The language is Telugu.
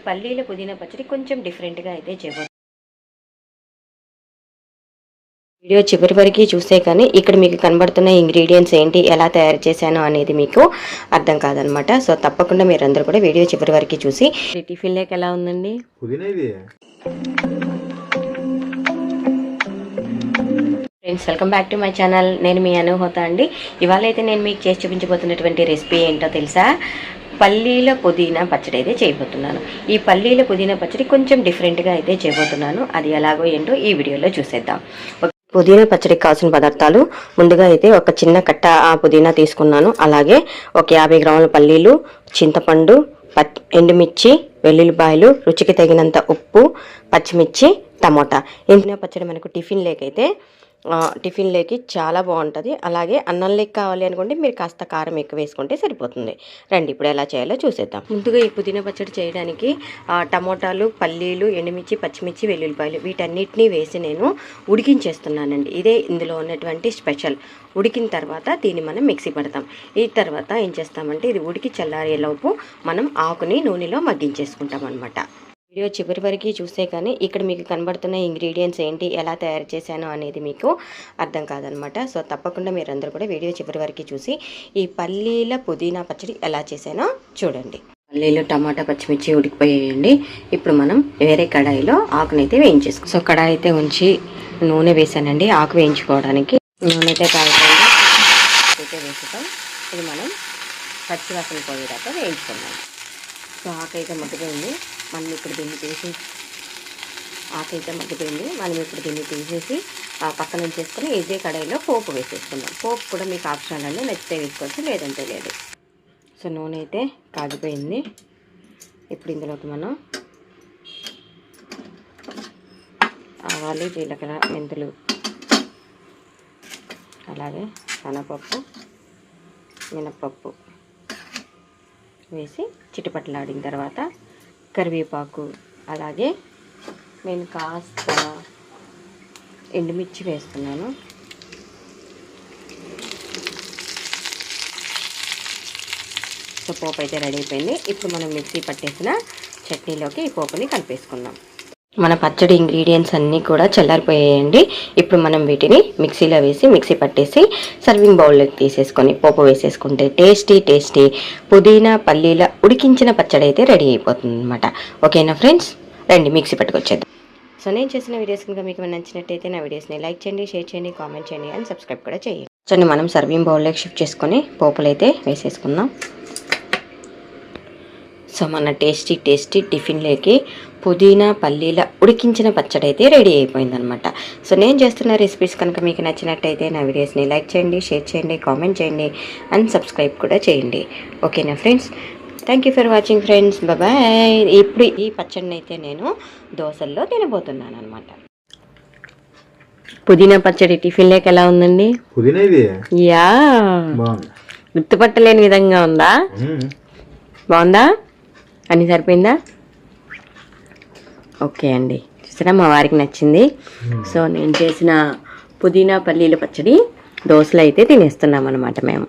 పల్లీల పుదీనా పచ్చడి కొంచెం డిఫరెంట్గా అయితే చేయబోతున్నాను. వీడియో చివరి వరకు చూస్తే కానీ ఇక్కడ మీకు కనబడుతున్న ఇంగ్రీడియంట్స్ ఏంటి, ఎలా తయారు చేశాను అనేది మీకు అర్థం కాదనమాట. సో తప్పకుండా మీరందరూ కూడా వీడియో చివరి వరకు చూసి టిఫిన్ లేక ఎలా ఉందండి. Friends, welcome back to my channel. నేను మీ హోతా అండి. ఇవాళ అయితే నేను మీకు చేసి చూపించబోతున్నటువంటి రెసిపీ ఏంటో తెలుసా? పల్లీల పుదీనా పచ్చడి అయితే చేయబోతున్నాను. ఈ పల్లీల పుదీనా పచ్చడి కొంచెం డిఫరెంట్గా అయితే చేయబోతున్నాను. అది ఎలాగో ఏంటో ఈ వీడియోలో చూసేద్దాం. పుదీనా పచ్చడికి కావాల్సిన పదార్థాలు ముందుగా అయితే ఒక చిన్న కట్ట పుదీనా తీసుకున్నాను. అలాగే ఒక 50 గ్రాముల పల్లీలు, చింతపండు, ఎండుమిర్చి, వెల్లుల్లిపాయలు, రుచికి తగినంత ఉప్పు, పచ్చిమిర్చి, టమోటా. పుదీనా పచ్చడి మనకు టిఫిన్ లేకి చాలా బాగుంటుంది. అలాగే అన్నం లేక కావాలి అనుకోండి, మీరు కాస్త కారం ఎక్కువ వేసుకుంటే సరిపోతుంది. రండి ఇప్పుడు ఎలా చేయాలో చూసేద్దాం. ముందుగా ఈ పుదీనా పచ్చడి చేయడానికి టమోటాలు, పల్లీలు, ఎండుమిర్చి, పచ్చిమిర్చి, వెల్లుల్లిపాయలు వీటన్నిటినీ వేసి నేను ఉడికించేస్తున్నానండి. ఇదే ఇందులో ఉన్నటువంటి స్పెషల్. ఉడికిన తర్వాత దీన్ని మనం మిక్సీ పడతాం. ఈ తర్వాత ఏం చేస్తామంటే ఇది ఉడికి చల్లారేలోపు మనం ఆకుని నూనెలో మగ్గించేసుకుంటాం అనమాట. వీడియో చివరి వరకు చూస్తే కానీ ఇక్కడ మీకు కనబడుతున్న ఇంగ్రీడియంట్స్ ఏంటి, ఎలా తయారు చేశాను అనేది మీకు అర్థం కాదనమాట. సో తప్పకుండా మీరందరూ కూడా వీడియో చివరి వరకు చూసి ఈ పల్లీల పుదీనా పచ్చడి ఎలా చేశానో చూడండి. పల్లీలు, టమాటా, పచ్చిమిర్చి ఉడికిపోయాయండి. ఇప్పుడు మనం వేరే కడాయిలో ఆకునైతే వేయించేసుకో. సో కడాయి అయితే ఉంచి నూనె వేసానండి ఆకు వేయించుకోవడానికి. నూనె అయితే కాగిపోయింది అయితే వేసుకుంటాం. ఇది మనం పచ్చివాసన పోయేదాకా వేయించుకున్నాం. సో ఆకైతే మగ్గిపోయింది. మనం ఇప్పుడు దీన్ని తీసేసి పక్కన ఉంచేసుకొని ఇదే కడాయిలో పోపు వేసేసుకుందాం. పోపు కూడా మీకు ఆప్షనల్ అండి, నచ్చితే వేసుకోవచ్చు, లేదంటే లేదు. సో నూనె అయితే కాగిపోయింది. ఇప్పుడు ఇందులోకి మనం ఆవాలు, జీలకర్ర, మెంతులు, అలాగే శనగపప్పు, మినప్పప్పు వేసి చిటపటలాడిన తర్వాత కరివేపాకు, అలాగే నేను కాస్త ఎండుమిర్చి వేస్తున్నాను. సో పోపు అయితే రెడీ అయిపోయింది. ఇప్పుడు మనం మిక్సీ పట్టేసిన చట్నీలోకి ఈ పోపుని కలిపేసుకుందాం. మన పచ్చడి ఇంగ్రీడియంట్స్ అన్నీ కూడా చల్లారిపోయాయండి. ఇప్పుడు మనం వీటిని మిక్సీలో వేసి మిక్సీ పట్టేసి సర్వింగ్ బౌల్లోకి తీసేసుకొని పోపు వేసేసుకుంటే టేస్టీ పుదీనా పల్లీల ఉడికించిన పచ్చడి అయితే రెడీ అయిపోతుంది అనమాట. ఓకేనా ఫ్రెండ్స్, రండి మిక్సీ పట్టుకొచ్చేద్దాం. సో నేను చేసిన వీడియోస్ కనుక మీకు నచ్చినట్టయితే నా వీడియోస్ని లైక్ చేయండి, షేర్ చేయండి, కామెంట్ చేయండి అండ్ సబ్స్క్రైబ్ కూడా చేయండి. సో మనం సర్వింగ్ బౌల్లోకి షిఫ్ట్ చేసుకొని పోపులు అయితే వేసేసుకుందాం. సో మన టేస్టీ టిఫిన్లోకి పుదీనా పల్లీల ఉడికించిన పచ్చడి అయితే రెడీ అయిపోయిందనమాట. సో నేను చేస్తున్న రెసిపీస్ కనుక మీకు నచ్చినట్టయితే నా వీడియోస్ని లైక్ చేయండి, షేర్ చేయండి, కామెంట్ చేయండి అండ్ సబ్స్క్రైబ్ కూడా చేయండి. ఓకేనా friends, thank you for watching friends, bye. ఇప్పుడు ఈ పచ్చడిని అయితే నేను దోశల్లో తినబోతున్నాను అనమాట. పుదీనా పచ్చడి టిఫిన్ లేక ఎలా ఉందండి? యా, గుర్తుపట్టలేని విధంగా ఉందా? బాగుందా? అన్నీ సరిపోయిందా? ఓకే అండి, చూసారా మా వారికి నచ్చింది. సో నేను చేసిన పుదీనా పల్లీల పచ్చడి దోశలు అయితే తినేస్తున్నాం అన్నమాట మేము.